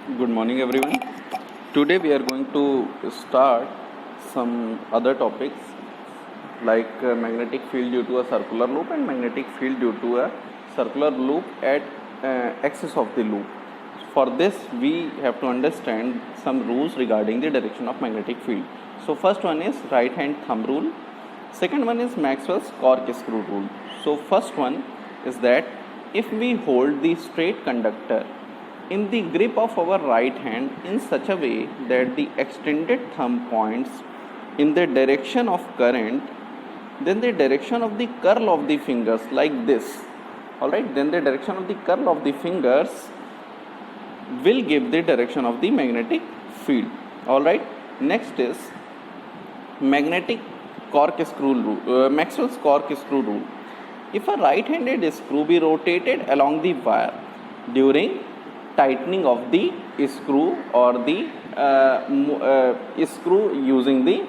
Good morning, everyone. Today we are going to start some other topics like magnetic field due to a circular loop and magnetic field due to a circular loop at axis of the loop. For this, we have to understand some rules regarding the direction of magnetic field. So first one is right hand thumb rule. Second one is Maxwell's corkscrew rule. So first one is that if we hold the straight conductor in the grip of our right hand in such a way that the extended thumb points in the direction of current, then the direction of the curl of the fingers like this, alright, then the direction of the curl of the fingers will give the direction of the magnetic field. Alright, next is magnetic corkscrew rule, Maxwell's corkscrew rule. If a right-handed screw be rotated along the wire during tightening of the screw or the screw using the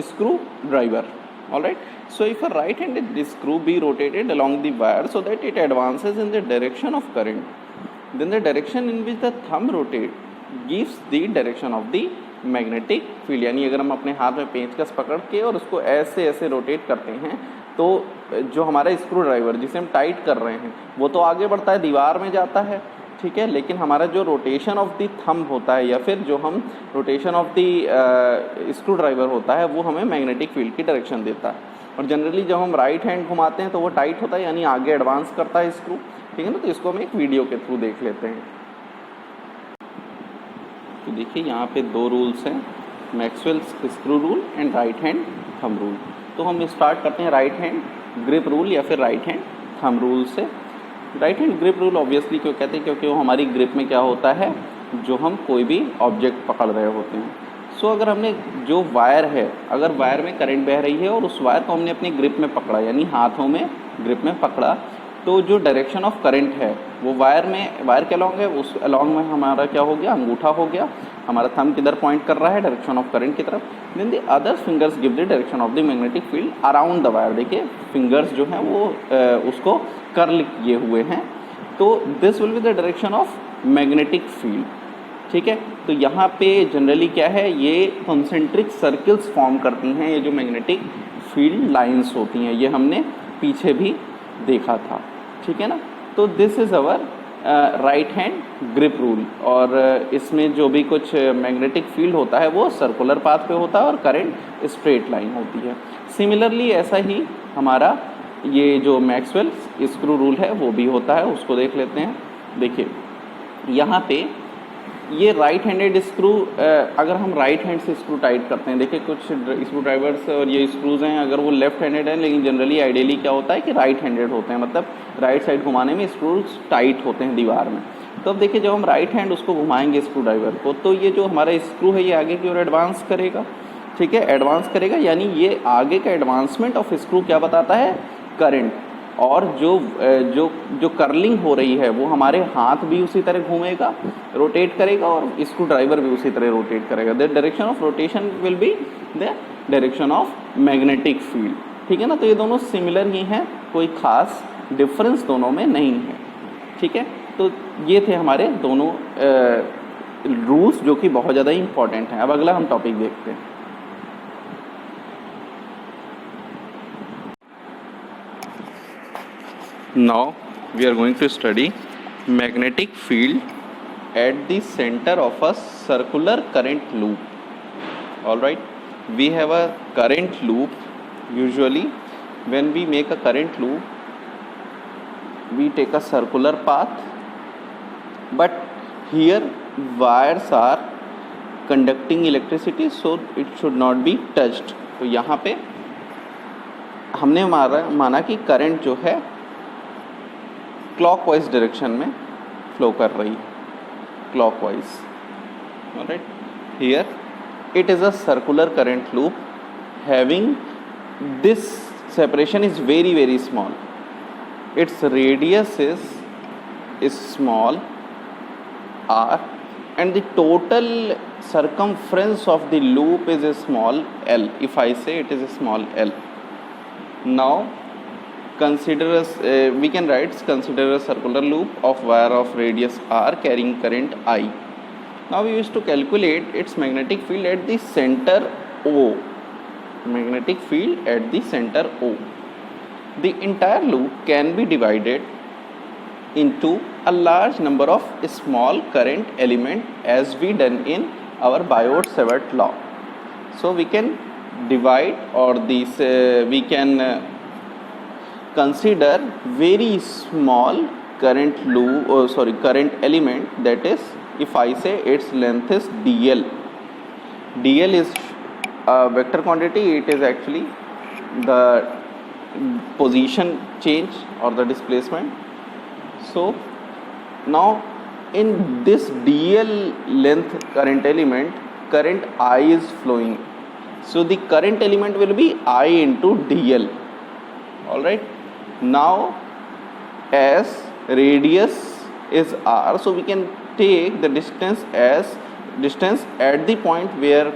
screw driver, all right. So if a right-handed screw be rotated along the wire so that it advances in the direction of current, then the direction in which the thumb rotate gives the direction of the magnetic field. यानी अगर हम अपने हाथ में पेंचकस पकड़ के और उसको ऐसे ऐसे रोटेट करते हैं तो जो हमारा स्क्रू ड्राइवर जिसे हम टाइट कर रहे हैं वो तो आगे बढ़ता है, दीवार में जाता है, ठीक है, लेकिन हमारा जो रोटेशन ऑफ द थंब होता है या फिर जो हम rotation of the screw driver होता है वो हमें मैग्नेटिक फील्ड की डायरेक्शन देता है. और जनरली जब हम राइट हैंड घुमाते हैं तो वो टाइट होता है यानी आगे एडवांस करता है स्क्रू, ठीक है ना. तो इसको हम एक वीडियो के थ्रू देख लेते हैं. तो देखिए यहाँ पे दो रूल्स हैं, Maxwell's screw rule and right hand thumb rule. तो हम स्टार्ट करते हैं राइट हैंड ग्रिप रूल या फिर राइट हैंड थंब रूल से. Right hand grip rule obviously क्यों कहते हैं, क्योंकि वो हमारी ग्रिप में क्या होता है, जो हम कोई भी ऑब्जेक्ट पकड़ रहे होते हैं. सो अगर हमने जो वायर है, अगर वायर में करंट बह रही है और उस वायर को हमने अपनी ग्रिप में पकड़ा यानी हाथों में ग्रिप में पकड़ा, तो जो डायरेक्शन ऑफ करंट है वो वायर के अलॉन्ग है, उस अलॉन्ग में हमारा क्या हो गया, अंगूठा हो गया. हमारा थंब किधर पॉइंट कर रहा है, डायरेक्शन ऑफ करंट की तरफ. Then the other fingers give the direction of the magnetic field around the wire. देखिए फिंगर्स जो हैं वो उसको कर्ल किए हुए हैं. तो this will be the direction of magnetic field, ठीक है. तो यहाँ पे जनरली क्या है, ये कॉन्सेंट्रिक सर्किल्स फॉर्म करती हैं, ये जो मैग्नेटिक फील्ड लाइंस होती हैं, ये हमने पीछे भी देखा था, ठीक है ना. तो this is our right hand grip rule. और इसमें जो भी कुछ मैग्नेटिक फील्ड होता है वो सर्कुलर पाथ पे होता है और करंट स्ट्रेट लाइन होती है. सिमिलरली ऐसा ही हमारा ये जो मैक्सवेल स्क्रू रूल है वो भी होता है, उसको देख लेते हैं. देखिए यहाँ पे ये राइट हैंडेड स्क्रू, अगर हम राइट हैंड से स्क्रू टाइट करते हैं, देखिए कुछ स्क्रू ड्राइवर्स और ये स्क्रूज हैं अगर वो लेफ्ट हैंडेड हैं, लेकिन जनरली आइडियली क्या होता है कि राइट हैंडेड होते हैं, मतलब राइट साइड घुमाने में स्क्रूज टाइट होते हैं दीवार में. तो अब देखिए जब हम राइट हैंड उसको घुमाएंगे स्क्रू ड्राइवर को, तो ये जो हमारा स्क्रू है ये आगे की ओर एडवांस करेगा, ठीक है, एडवांस करेगा. यानी ये आगे का एडवांसमेंट ऑफ स्क्रू क्या बताता है, करंट. और जो कर्लिंग हो रही है वो हमारे हाथ भी उसी तरह घूमेगा, रोटेट करेगा, और स्क्रू ड्राइवर भी उसी तरह रोटेट करेगा. The direction of rotation will be the direction of magnetic field, ठीक है ना. तो ये दोनों सिमिलर ही हैं, कोई खास डिफरेंस दोनों में नहीं है, ठीक है. तो ये थे हमारे दोनों रूल्स जो कि बहुत ज़्यादा इंपॉर्टेंट हैं. अब अगला हम टॉपिक देखते हैं. Now we are going to study magnetic field at the center of a circular current loop. Alright, we have a current loop. Usually when we make a current loop we take a circular path, but here wires are conducting electricity, so it should not be touched. तो यहाँ पे हमने माना कि current जो है clockwise direction में flow कर रही है, clockwise. Alright, here it is a circular current loop having this separation is very very small. Its radius is small r and the total circumference of the loop is a small l. If I say it is a small l. Now we can write consider a circular loop of wire of radius r carrying current I. Now we used to calculate its magnetic field at the center O. Magnetic field at the center O. The entire loop can be divided into a large number of small current element as we done in our Biot-Savart law. So we can divide, or this we can consider very small current loop, current element, that is, if I say its length is dl. dl is a vector quantity. It is actually the position change or the displacement. So now in this dl length current element, current I is flowing. So the current element will be I into dl. All right. Now as radius is r, so we can take the distance as distance at the point where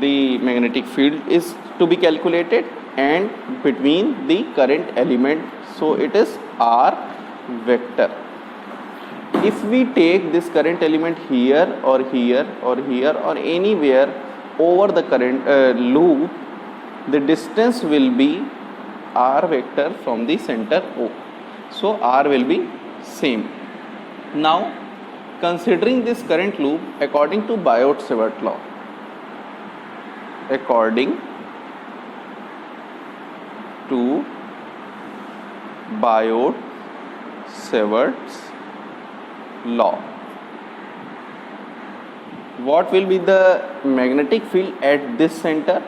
the magnetic field is to be calculated and between the current element. So it is r vector. If we take this current element here or here or here or anywhere over the current loop, the distance will be r vector from the center O. So r will be same. Now considering this current loop according to Biot-Savart law, according to Biot-Savart's law, what will be the magnetic field at this center?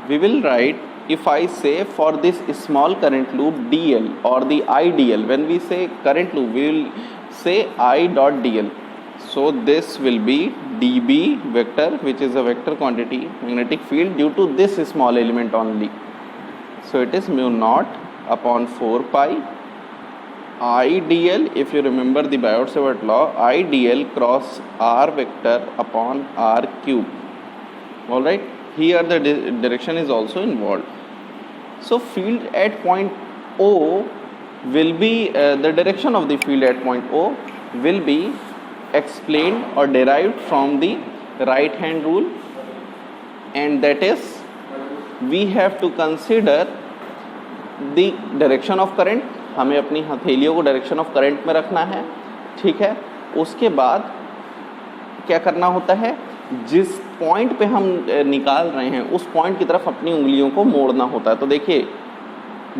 We will write, if I say for this small current loop dl or the idl, when we say current loop we will say I dot dl. So this will be dB vector, which is a vector quantity, magnetic field due to this small element only. So it is mu naught upon 4 pi I dl. If you remember the Biot-Savart law, I dl cross r vector upon r cube. All right. Here the direction is also involved. So field at point O will be the direction of the field at point O will be explained or derived from the right hand rule, and that is we have to consider the direction of current. हमें अपनी हथेलियों को direction of current में रखना है, ठीक है. उसके बाद क्या करना होता है, जिस पॉइंट पे हम निकाल रहे हैं उस पॉइंट की तरफ अपनी उंगलियों को मोड़ना होता है. तो देखिए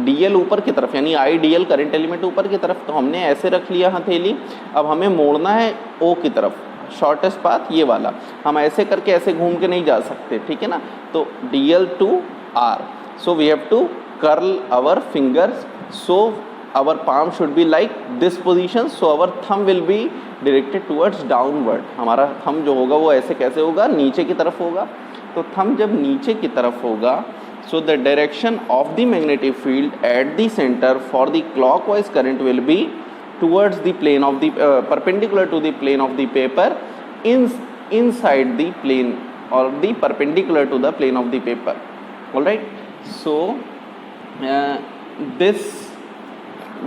डीएल ऊपर की तरफ, यानी आई डीएल करंट एलिमेंट ऊपर की तरफ, तो हमने ऐसे रख लिया हथेली. अब हमें मोड़ना है ओ की तरफ, शॉर्टेस्ट पाथ ये वाला. हम ऐसे करके ऐसे घूम के नहीं जा सकते, ठीक है ना. तो DL to R, so we have to curl our fingers. So our palm should be like this position, so our thumb will be directed towards downward. हमारा thumb जो होगा वो ऐसे कैसे होगा, नीचे की तरफ होगा. तो thumb जब नीचे की तरफ होगा, so the direction of the magnetic field at the center for the clockwise current will be towards the plane of the perpendicular to the plane of the paper, inside the plane or the perpendicular to the plane of the paper. All right. So this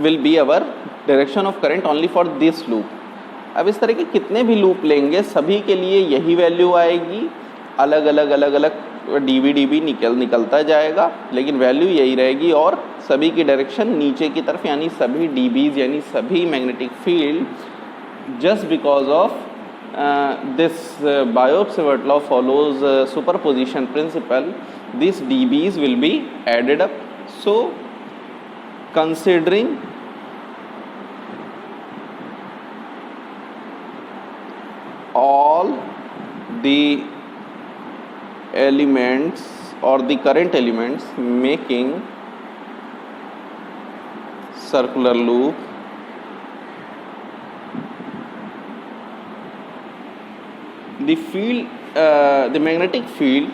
will be our direction of current only for this loop. अब इस तरह के कितने भी loop लेंगे सभी के लिए यही वैल्यू आएगी. अलग अलग डीबी निकलता जाएगा, लेकिन वैल्यू यही रहेगी. और सभी की डायरेक्शन नीचे की तरफ, यानी सभी डीबीज यानी सभी magnetic field, just because of this Biot-Savart law follows superposition principle, these dBs will be added up. So considering all the elements or the current elements making circular loop, the field, the magnetic field,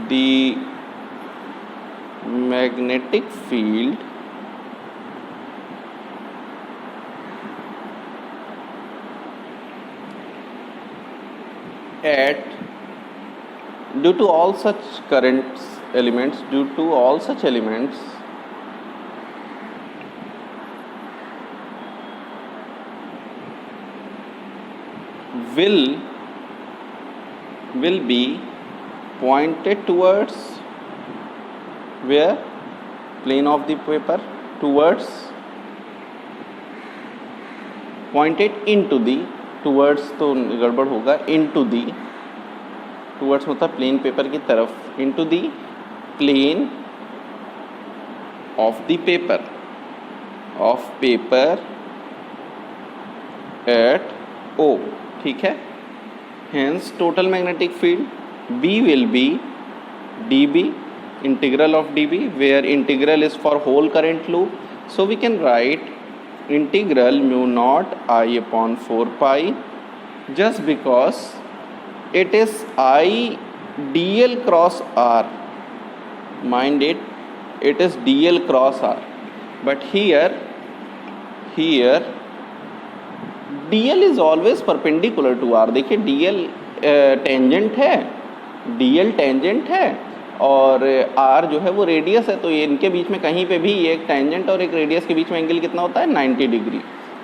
the magnetic field at, due to all such currents elements, due to all such elements will be pointed towards where? Plane of the paper, towards, pointed into the, towards तो गड़बड़ होगा, into the, towards मतलब plain paper की तरफ, into the plane of the paper at O, ठीक है. Hence total magnetic field B will be dB, integral of dB, where integral is for whole current loop. So we can write integral mu naught I upon 4 pi, just because it is I dl cross R. Mind it, it is dl cross R, but here dl is always perpendicular to R. देखिए dl tangent है, dl tangent है और r जो है वो radius है, तो ये इनके बीच में कहीं पे भी एक टेंजेंट और एक रेडियस के बीच में एंगल कितना होता है? 90 degree.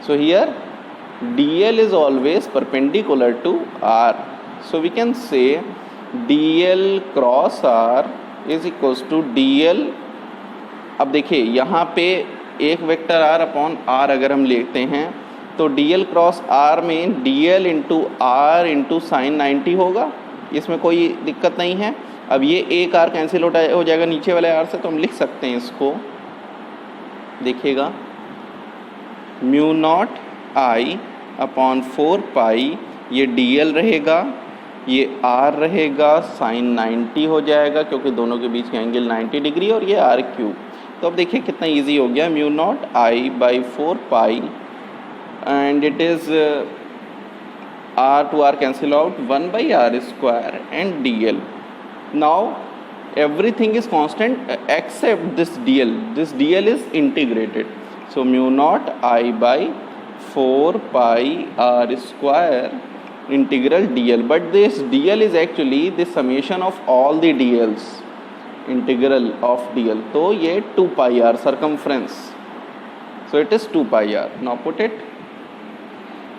So here dl is always perpendicular to r. So we can say dl cross r is equals to dl. अब देखिए यहाँ पे एक वेक्टर r अपॉन r अगर हम लेते हैं तो dl क्रॉस r में dl into r into sine 90 होगा, इसमें कोई दिक्कत नहीं है. अब ये एक r कैंसिल हो जाएगा नीचे वाले r से, तो हम लिख सकते हैं इसको, देखिएगा म्यू नॉट i अपॉन 4 पाई, ये dl रहेगा, ये r रहेगा, साइन 90 हो जाएगा क्योंकि दोनों के बीच का एंगल 90 डिग्री, और ये r क्यूब. तो अब देखिए कितना इजी हो गया, mu naught i by 4 pi and it is r to r cancel out, 1 by r square and dl. Now everything is constant except this dl. This dl is integrated. So mu naught I by 4 pi r square integral dl. But this dl is actually the summation of all the dl's. Integral of dl. So ये 2 pi r circumference. So it is 2 pi r. Now put it.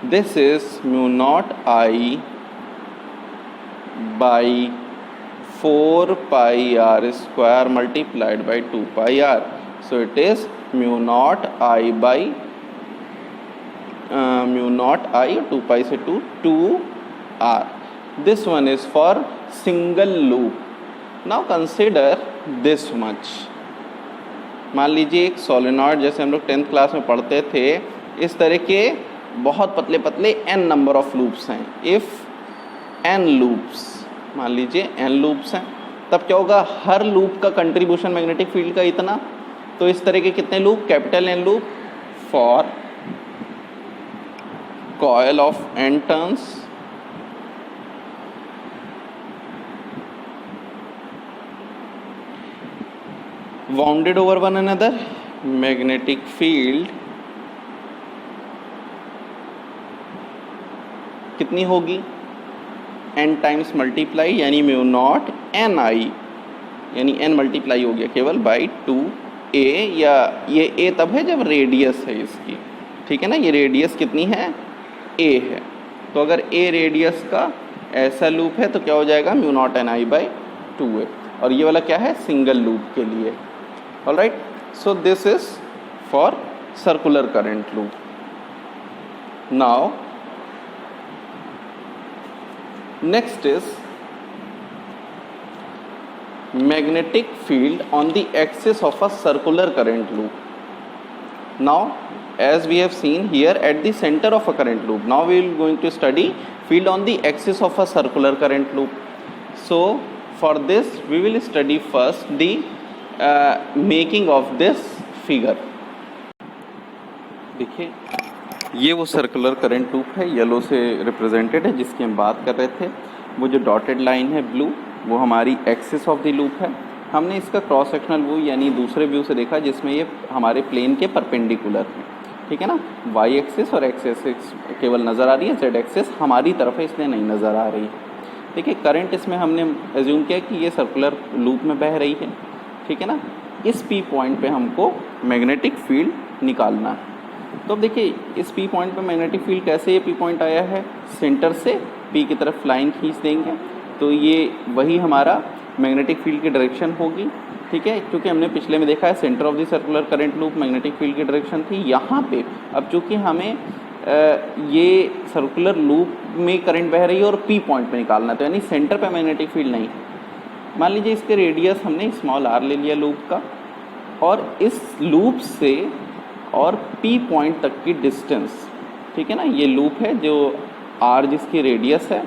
This is mu naught I by 4 pi r square multiplied by 2 pi r. So it is mu naught I by mu naught I 2 pi से 2 r. This one is for single loop. Now consider this much. मान लीजिए एक solenoid, जैसे हम लोग 10th class में पढ़ते थे, इस तरह के बहुत पतले पतले n नंबर ऑफ लूप्स हैं. इफ़ n लूप्स, मान लीजिए n लूप्स हैं, तब क्या होगा, हर लूप का कंट्रीब्यूशन मैग्नेटिक फील्ड का इतना. तो इस तरह के कितने loop, capital N loop for coil of n turns, bounded over one another, magnetic field कितनी होगी, n टाइम्स मल्टीप्लाई, यानी म्यू नॉट एन आई, यानी n मल्टीप्लाई हो गया केवल बाई 2a, या ये a तब है जब रेडियस है इसकी, ठीक है ना. ये रेडियस कितनी है, a है. तो अगर a रेडियस का ऐसा लूप है तो क्या हो जाएगा, mu naught N I by 2a. और ये वाला क्या है, सिंगल लूप के लिए. Alright, so this is for circular current loop. Now next is magnetic field on the axis of a circular current loop. Now as we have seen here at the center of a current loop, now we are going to study field on the axis of a circular current loop. So for this we will study first the making of this figure. देखिए ये वो circular current loop है, yellow से represented है, जिसकी हम बात कर रहे थे. वो जो डॉटेड लाइन है ब्लू, वो हमारी एक्सिस ऑफ द लूप है. हमने इसका क्रॉस सेक्शनल व्यू यानी दूसरे व्यू से देखा जिसमें ये हमारे प्लेन के परपेंडिकुलर है, ठीक है ना. वाई एक्सिस और एक्स एक्सिस केवल नज़र आ रही है, जेड एक्सिस हमारी तरफ है इसलिए नहीं नज़र आ रही है. देखिए करंट इसमें हमने एज्यूम किया कि ये सर्कुलर लूप में बह रही है, ठीक है ना। इस पी पॉइंट पे हमको मैग्नेटिक फील्ड निकालना है। तो अब देखिए इस पी पॉइंट पे मैग्नेटिक फील्ड कैसे, ये पी पॉइंट आया है सेंटर से पी की तरफ लाइन खींच देंगे तो ये वही हमारा मैग्नेटिक फील्ड की डायरेक्शन होगी, ठीक है। क्योंकि हमने पिछले में देखा है centre of the circular current loop magnetic field की डायरेक्शन थी। यहाँ पे अब चूँकि हमें ये सर्कुलर लूप में करंट बह रही है और पी पॉइंट पे निकालना, तो यानी सेंटर पे मैग्नेटिक फील्ड नहीं है। मान लीजिए इसके रेडियस हमने स्मॉल आर ले लिया लूप का, और इस लूप से और पी पॉइंट तक की डिस्टेंस, ठीक है ना, ये लूप है जो आर जिसकी रेडियस है,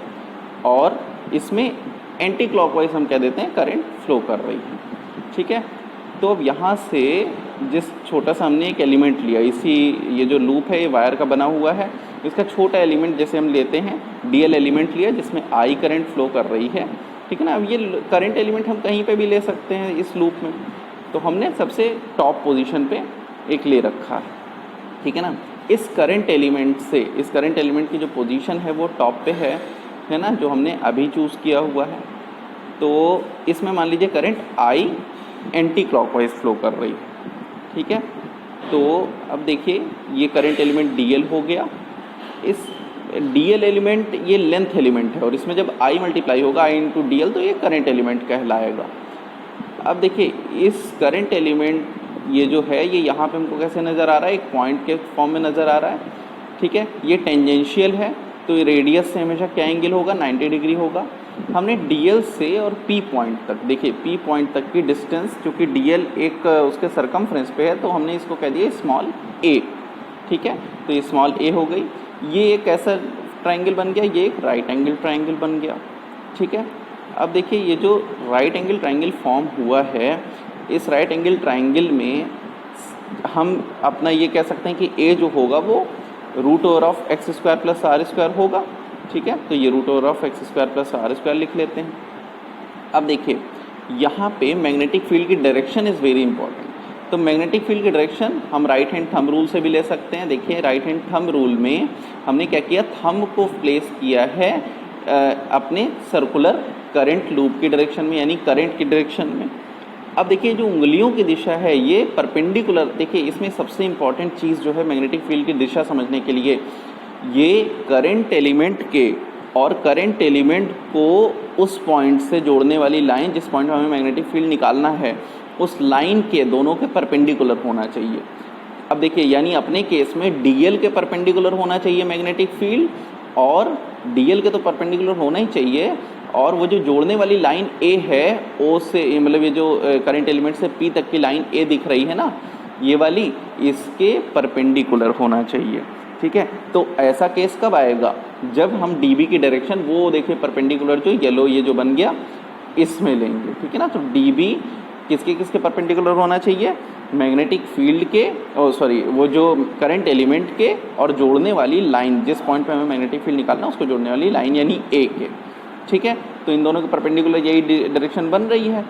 और इसमें एंटी क्लॉकवाइज हम कह देते हैं करंट फ्लो कर रही है, ठीक है। तो अब यहाँ से जिस छोटा सा हमने एक एलिमेंट लिया, इसी ये जो लूप है ये वायर का बना हुआ है, इसका छोटा एलिमेंट जैसे हम लेते हैं डीएल एलिमेंट लिया जिसमें आई करंट फ्लो कर रही है, ठीक है ना। अब ये करंट एलिमेंट हम कहीं पे भी ले सकते हैं इस लूप में, तो हमने सबसे टॉप पोजीशन पे एक ले रखा है, ठीक है ना। इस करंट एलिमेंट से, इस करंट एलिमेंट की जो पोजीशन है वो टॉप पे है ना, जो हमने अभी चूज़ किया हुआ है। तो इसमें मान लीजिए current I anti clockwise flow कर रही है, ठीक है। तो अब देखिए ये करंट एलिमेंट डीएल हो गया। इस डीएल एलिमेंट ये लेंथ एलिमेंट है, और इसमें जब आई मल्टीप्लाई होगा आई इंटू डीएल तो ये करंट एलिमेंट कहलाएगा। अब देखिए इस करंट एलिमेंट ये जो है ये यहाँ पे हमको कैसे नज़र आ रहा है, एक पॉइंट के फॉर्म में नज़र आ रहा है, ठीक है। ये टेंजेंशियल है तो ये रेडियस से हमेशा क्या एंगल होगा, 90 डिग्री होगा। हमने डीएल से और पी पॉइंट तक, देखिए पी पॉइंट तक की डिस्टेंस, क्योंकि डीएल एक उसके सरकमफ्रेंस पे है तो हमने इसको कह दिया स्मॉल ए, ठीक है। तो ये स्मॉल ए हो गई। ये एक ऐसा ट्राइंगल बन गया, ये एक राइट एंगल ट्राइंगल बन गया, ठीक है। अब देखिए ये जो राइट एंगल ट्राइंगल फॉर्म हुआ है, इस राइट एंगल ट्राइंगल में हम अपना ये कह सकते हैं कि ए जो होगा वो root over of X square plus R square होगा, ठीक है। तो ये root over of X square plus R square लिख लेते हैं। अब देखिए यहाँ पे मैग्नेटिक फील्ड की डायरेक्शन इज़ वेरी इंपॉर्टेंट। तो मैग्नेटिक फील्ड की डायरेक्शन हम राइट हैंड थंब रूल से भी ले सकते हैं। देखिए राइट हैंड थंब रूल में हमने क्या किया, थंब को प्लेस किया है अपने सर्कुलर करंट लूप की डायरेक्शन में, यानी करंट की डायरेक्शन में। अब देखिए जो उंगलियों की दिशा है ये परपेंडिकुलर, देखिए इसमें सबसे इंपॉर्टेंट चीज़ जो है मैग्नेटिक फील्ड की दिशा समझने के लिए, ये करंट एलिमेंट के और करंट एलिमेंट को उस पॉइंट से जोड़ने वाली लाइन, जिस पॉइंट में हमें मैग्नेटिक फील्ड निकालना है, उस लाइन के दोनों के परपेंडिकुलर होना चाहिए। अब देखिए यानी अपने केस में डीएल के परपेंडिकुलर होना चाहिए मैग्नेटिक फील्ड, और डीएल के तो परपेंडिकुलर होना ही चाहिए, और वो जो जोड़ने वाली लाइन ए है, ओ से मतलब ये जो करंट एलिमेंट से पी तक की लाइन ए दिख रही है ना, ये वाली, इसके परपेंडिकुलर होना चाहिए, ठीक है। तो ऐसा केस कब आएगा, जब हम डीबी की डायरेक्शन, वो देखिए परपेंडिकुलर जो येलो ये जो बन गया, इसमें लेंगे, ठीक है ना। तो डीबी किसके किसके परपेंडिकुलर होना चाहिए, मैग्नेटिक फील्ड के, वो जो करंट एलिमेंट के, और जोड़ने वाली लाइन, जिस पॉइंट पे हमें मैग्नेटिक फील्ड निकालना है उसको जोड़ने वाली लाइन यानी ए के, ठीक है। तो इन दोनों के परपेंडिकुलर यही डायरेक्शन बन रही है,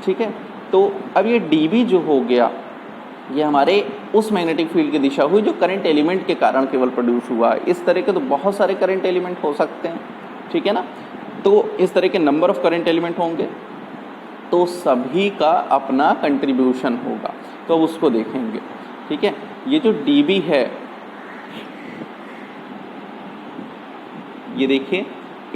ठीक है। तो अब ये डीबी जो हो गया, ये हमारे उस मैग्नेटिक फील्ड की दिशा हुई जो करंट एलिमेंट के कारण केवल प्रोड्यूस हुआ। इस तरह के तो बहुत सारे करंट एलिमेंट हो सकते हैं, ठीक है ना। तो इस तरह के नंबर ऑफ करंट एलिमेंट होंगे, तो सभी का अपना कंट्रीब्यूशन होगा, तो अब उसको देखेंगे, ठीक है। ये जो डीबी है, ये देखिए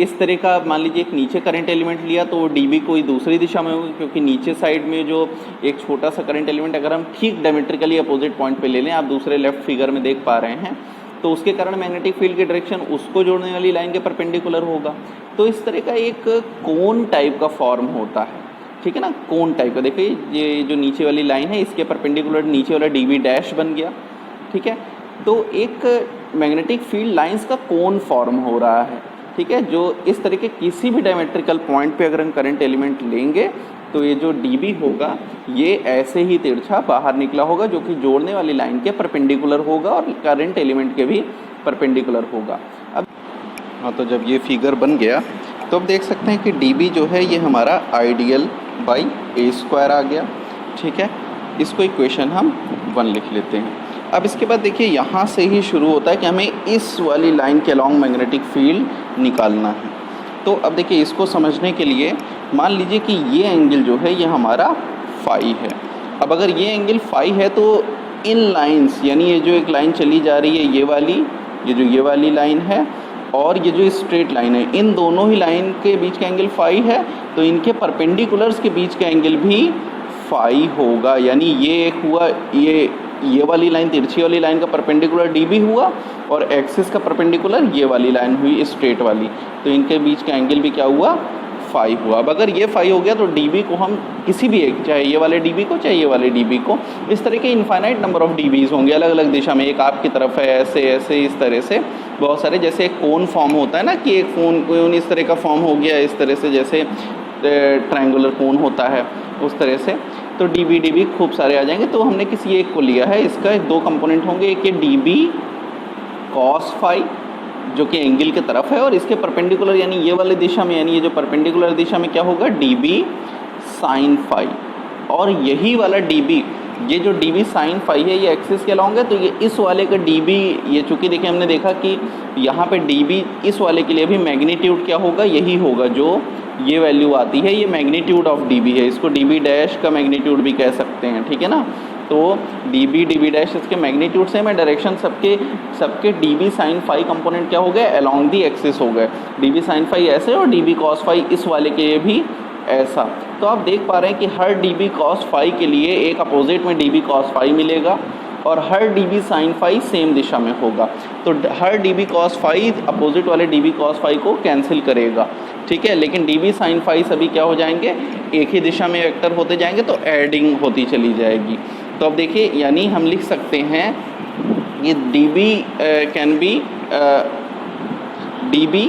इस तरह का, मान लीजिए एक नीचे करंट एलिमेंट लिया तो वो डीबी कोई दूसरी दिशा में होगी, क्योंकि नीचे साइड में जो एक छोटा सा करंट एलिमेंट अगर हम ठीक डायमेट्रिकली अपोजिट पॉइंट पे ले लें, आप दूसरे लेफ्ट फिगर में देख पा रहे हैं, तो उसके कारण मैग्नेटिक फील्ड की डायरेक्शन उसको जोड़ने वाली लाइन के परपेंडिकुलर होगा। तो इस तरह का एक कोन टाइप का फॉर्म होता है, ठीक है ना, कोन टाइप का। देखिए ये जो नीचे वाली लाइन है इसके परपेंडिकुलर नीचे वाला डीबी डैश बन गया, ठीक है। तो एक मैग्नेटिक फील्ड लाइंस का कोन फॉर्म हो रहा है, ठीक है। जो इस तरह के किसी भी डायमेट्रिकल पॉइंट पे अगर हम करंट एलिमेंट लेंगे तो ये जो डीबी होगा ये ऐसे ही तिरछा बाहर निकला होगा, जो कि जोड़ने वाली लाइन के परपेंडिकुलर होगा और करंट एलिमेंट के भी परपेंडिकुलर होगा। अब हाँ, तो जब ये फिगर बन गया तो अब देख सकते हैं कि डीबी जो है ये हमारा आइडियल बाई ए स्क्वायर आ गया, ठीक है। इसको इक्वेशन हम 1 लिख लेते हैं। अब इसके बाद देखिए यहाँ से ही शुरू होता है कि हमें इस वाली लाइन के अलॉन्ग मैग्नेटिक फील्ड निकालना है। तो अब देखिए इसको समझने के लिए मान लीजिए कि ये एंगल जो है ये हमारा फाई है। अब अगर ये एंगल फाई है तो इन लाइंस, यानी ये जो एक लाइन चली जा रही है ये वाली लाइन है और ये जो स्ट्रेट लाइन है, इन दोनों ही लाइन के बीच का एंगल फाई है, तो इनके परपेंडिकुलर्स के बीच का एंगल भी फाई होगा। यानी ये एक हुआ, ये वाली लाइन, तिरछी वाली लाइन का परपेंडिकुलर डी बी हुआ और एक्सिस का परपेंडिकुलर ये वाली लाइन हुई स्ट्रेट वाली, तो इनके बीच का एंगल भी क्या हुआ, फाई हुआ। अब अगर ये फाई हो गया तो डी बी को हम किसी भी एक, चाहे ये वाले डी बी को चाहे ये वाले डी बी को, इस तरह के इनफाइनाइट नंबर ऑफ डी बीज होंगे अलग अलग दिशा में। एक आपकी तरफ है, ऐसे ऐसे इस तरह से बहुत सारे, जैसे एक कोन फॉर्म होता है ना कि एक कोन इस तरह का फॉर्म हो गया इस तरह से, जैसे ट्रायंगुलर कोन होता है उस तरह से, तो डी बी खूब सारे आ जाएंगे। तो हमने किसी एक को लिया है, इसका दो कंपोनेंट होंगे, एक ये डी बी कॉस फाई जो कि एंगल की तरफ है और इसके परपेंडिकुलर यानी ये वाली दिशा में, यानी ये जो परपेंडिकुलर दिशा में क्या होगा, डी बी साइन फाई। और यही वाला डी बी, ये जो डी बी साइन फाई है ये एक्सिस के अलॉन्ग है, तो ये इस वाले का डी बी, ये चूँकि देखिए हमने देखा कि यहाँ पे डी बी इस वाले के लिए भी मैग्नीट्यूड क्या होगा, यही होगा जो ये वैल्यू आती है, ये मैग्नीट्यूड ऑफ डी बी है, इसको डी बी डैश का मैग्नीट्यूड भी कह सकते हैं, ठीक है ना। तो डी बी डैश इसके मैग्नीट्यूड सेम है, डायरेक्शन सबके D B sine phi component क्या हो गए, अलॉन्ग दी एक्सिस हो गए। डी बी साइन फाई ऐसे और डी बी कॉस फाई इस वाले के लिए भी ऐसा। तो आप देख पा रहे हैं कि हर डी बी कॉस फाई के लिए एक अपोजिट में डी बी कॉस फाई मिलेगा और हर d B sine phi same दिशा में होगा। तो हर d B cos phi opposite वाले डी बी कॉस फाई को कैंसिल करेगा, ठीक है। लेकिन डी बी साइन फाई सभी क्या हो जाएंगे, एक ही दिशा में वेक्टर होते जाएंगे, तो एडिंग होती चली जाएगी। तो अब देखिए यानी हम लिख सकते हैं ये D B can be D B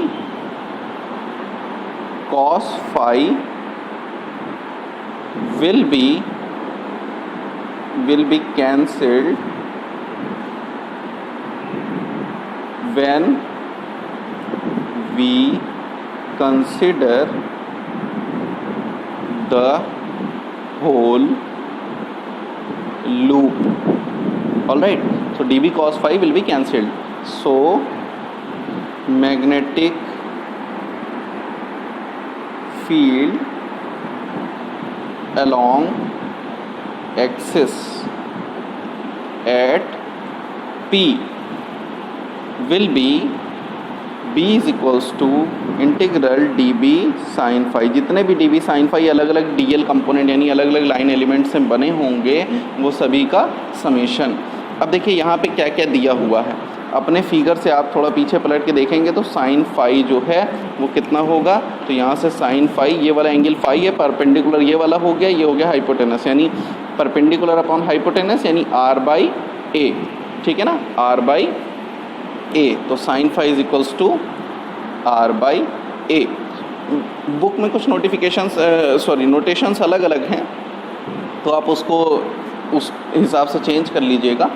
cos phi will be cancelled when we consider the whole loop. All right, so dB cos phi will be cancelled. So magnetic field along axis at P will be B is equals to integral D B sine phi. जितने भी D B sine phi अलग अलग D L component यानी अलग अलग line element से बने होंगे वो सभी का समेशन। अब देखिए यहाँ पे क्या क्या दिया हुआ है, अपने फिगर से आप थोड़ा पीछे पलट के देखेंगे तो साइन फाई जो है वो कितना होगा, तो यहाँ से साइन फाई, ये वाला एंगल फाई है, परपेंडिकुलर ये वाला हो गया, ये हो गया हाइपोटेनस, यानी परपेंडिकुलर अपॉन हाइपोटेनस यानी आर बाई ए, ठीक है ना, आर बाई ए। तो sine phi is equals to R by A. Book में कुछ नोटेशंस अलग अलग हैं, तो आप उसको उस हिसाब से चेंज कर लीजिएगा।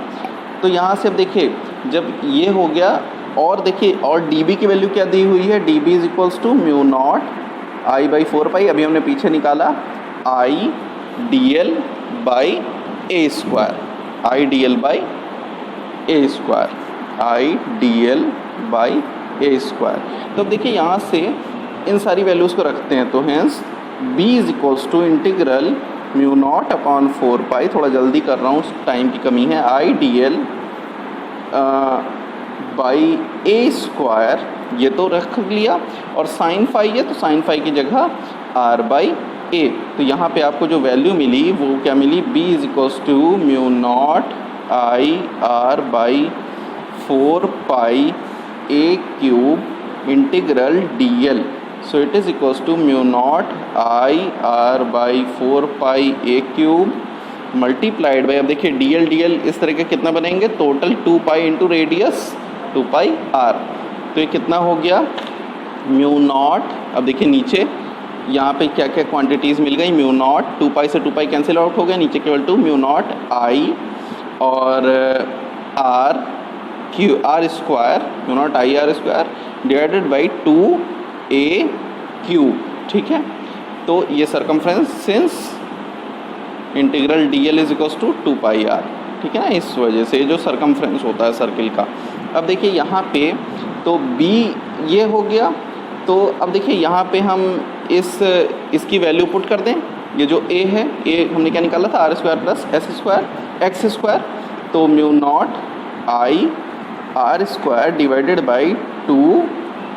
तो यहाँ से अब देखिए जब ये हो गया, और देखिए और डी बी की वैल्यू क्या दी हुई है, D B is equals to mu naught I by 4 pi, अभी हमने पीछे निकाला, I D L by A square, I D L by A square, I D L by A square. तो अब देखिए यहाँ से इन सारी वैल्यूज़ को रखते हैं, तो hence B is equals to integral mu naught upon 4 pi, थोड़ा जल्दी कर रहा हूँ टाइम की कमी है, I D L by A square, ये तो रख लिया, और साइन फाई है तो साइन फाई की जगह आर बाई ए। तो यहाँ पे आपको जो वैल्यू मिली वो क्या मिली, B is equals to mu naught I R by 4 pi a cube integral D L. So it is equals to mu naught I R by 4 pi a cube multiplied by, अब देखिए d L इस तरह के कितना बनेंगे, total 2 pi into radius 2 pi R. तो ये कितना हो गया, म्यू नॉट, अब देखिए नीचे यहाँ पे क्या क्या क्वांटिटीज़ मिल गई, म्यू नॉट 2 पाई से 2 पाई कैंसिल आउट हो गया, नीचे केवल 2, म्यू नॉट आई और R cube R square, mu naught I R square divided by 2 A cube, ठीक है। तो ये circumference since integral D L is equals to 2 pi R, ठीक है ना, इस वजह से जो सर्कमफ्रेंस होता है सर्किल का। अब देखिए यहाँ पे तो बी ये हो गया, तो अब देखिए यहाँ पे हम इसकी वैल्यू पुट कर दें। ये जो a है, a हमने क्या निकाला था, R square plus S square X square, तो mu naught I R square divided by 2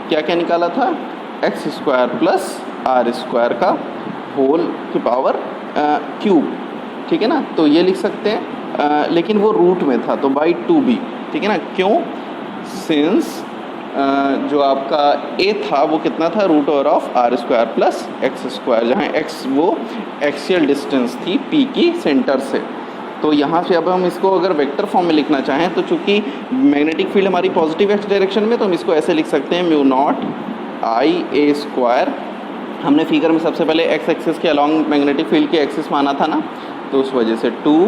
क्या क्या निकाला था, X square plus R square का होल की पावर क्यूब, ठीक है ना। तो ये लिख सकते हैं, लेकिन वो रूट में था तो बाई 2 भी, ठीक है ना। क्यों, सिंस जो आपका a था वो कितना था, root over of R square plus X square, जहाँ x वो एक्सियल डिस्टेंस थी p की सेंटर से। तो यहाँ से अब हम इसको अगर वेक्टर फॉर्म में लिखना चाहें तो चूँकि मैग्नेटिक फील्ड हमारी पॉजिटिव x डायरेक्शन में, तो हम इसको ऐसे लिख सकते हैं mu naught I A square. हमने फिगर में सबसे पहले x एक्सिस के अलॉन्ग मैग्नेटिक फील्ड के एक्सिस माना था ना, तो उस वजह से 2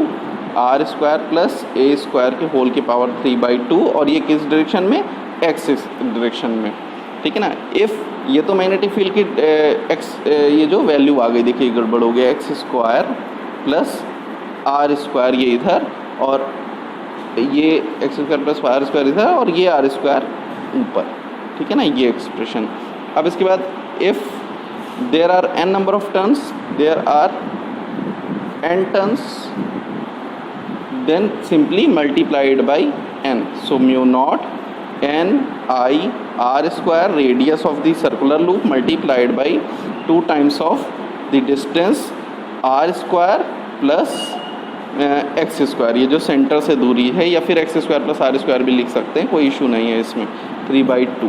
R square plus A square के होल की पावर 3/2, और ये किस डायरेक्शन में, एक्सिस डायरेक्शन में, ठीक है ना। इफ़ ये तो मैग्नेटिक फील्ड की ये जो वैल्यू आ गई, देखिए गड़बड़ हो गया, X square plus R square ये इधर, और ये X square plus R square इधर, और ये आर स्क्वायर ऊपर, ठीक है ना, ये एक्सप्रेशन। अब इसके बाद if there are n number of turns, there are n turns, then simply multiplied by n. So mu naught n I r square radius of the circular loop multiplied by 2 times of the distance r square plus X square, ये जो centre से दूरी है, या फिर X square plus R square भी लिख सकते हैं, कोई इशू नहीं है इसमें, 3/2,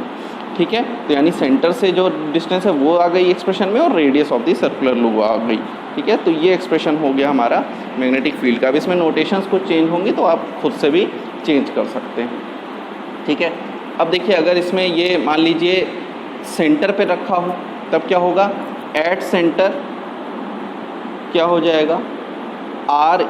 ठीक है। तो यानी सेंटर से जो डिस्टेंस है वो आ गई एक्सप्रेशन में, और radius of the circular loop आ गई, ठीक है। तो ये एक्सप्रेशन हो गया हमारा मैग्नेटिक फील्ड का। अब इसमें नोटेशंस कुछ चेंज होंगे तो आप खुद से भी चेंज कर सकते हैं, ठीक है। अब देखिए अगर इसमें ये मान लीजिए सेंटर पे रखा हो तब क्या होगा, एट सेंटर क्या हो जाएगा,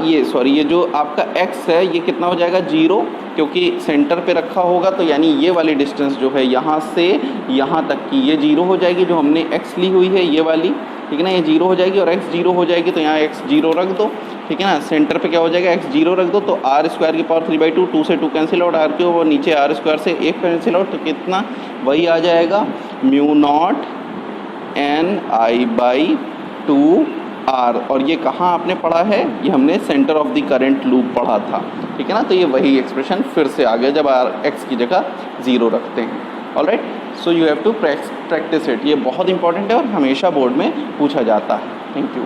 ये जो आपका x है ये कितना हो जाएगा, 0, क्योंकि सेंटर पे रखा होगा, तो यानी ये वाली डिस्टेंस जो है यहाँ से यहाँ तक की ये 0 हो जाएगी, जो हमने x ली हुई है ये वाली, ठीक है ना, ये 0 हो जाएगी, और x 0 हो जाएगी, तो यहाँ x 0 रख दो, ठीक है ना। सेंटर पे क्या हो जाएगा, x 0 रख दो, तो आर स्क्वायर की पावर 3/2, 2 से 2 कैंसिल आउट, आर क्यूब, और नीचे आर स्क्वायर से 1 कैंसिल आउट, तो कितना, वही आ जाएगा mu naught N I by 2 R. और ये कहाँ आपने पढ़ा है, ये हमने centre of the current loop पढ़ा था, ठीक है ना। तो ये वही एक्सप्रेशन फिर से आ गया जब आर एक्स की जगह 0 रखते हैं। Alright, so you have to practise it, ये बहुत इंपॉर्टेंट है और हमेशा बोर्ड में पूछा जाता है। Thank you.